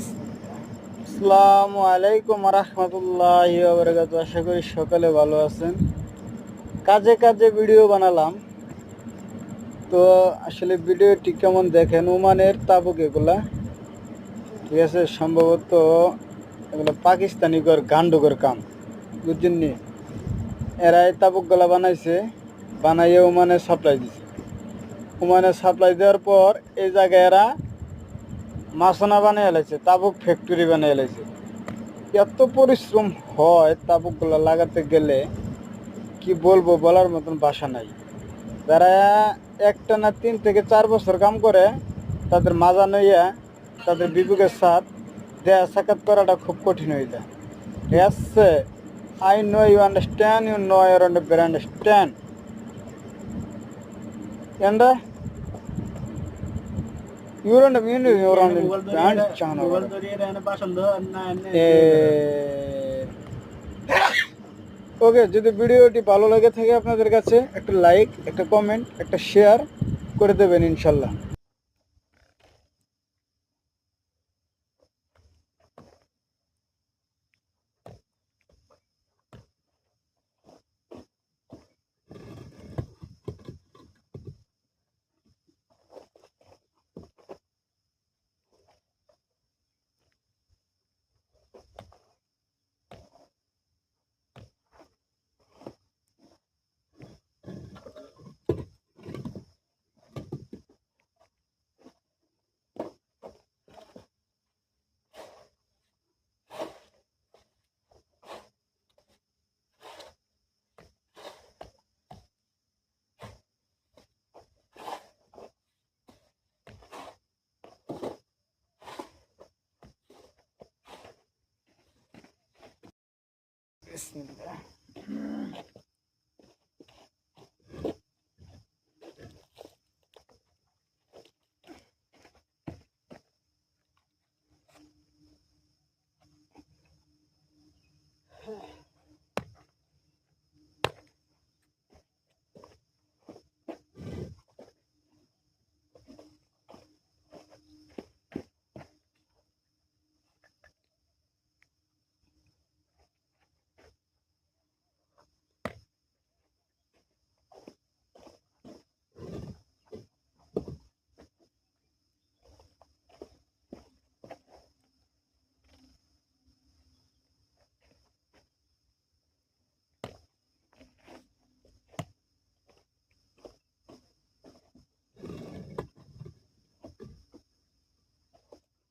আসসালামু আলাইকুম রহমতুল্লাহি ওয়া বারাকাতুহু। আশা করি সকালে ভালো আছেন। কাজে কাজে ভিডিও বানালাম, তো আসলে ভিডিওটি কেমন দেখেন। ওমানের তাবুক এগুলা, ঠিক আছে। সম্ভবত এগুলো পাকিস্তানি গান্ডুগর কাম, বুঝছেন নি। এরা এই তাবুকগুলা বানাইছে, বানাইয়ে ওমানে সাপ্লাই দিছে। ওমানে সাপ্লাই দেওয়ার পর এই জায়গায় এরা মাছনা বানিয়ে এলাইছে, তাবুক ফ্যাক্টরি বানিয়ে এলাইছে। এত পরিশ্রম হয় তাবুকগুলো লাগাতে গেলে, কি বলবো, বলার মতন ভাষা নাই। যারা একটানা 3 থেকে 4 বছর কাম করে, তাদের মাজা নইয়া তাদের বিবেকের সাথ দেয়া সাক্ষাৎ করাটা খুব কঠিন হয়ে যায়। ঠিক আছে, I know you understand, you know your understand and your okay. যদি ভিডিওটি ভালো লাগে থাকে আপনাদের কাছে, একটা লাইক, একটা কমেন্ট, একটা শেয়ার করে দেবেন ইনশাল্লাহ। বিসমিল্লাহ।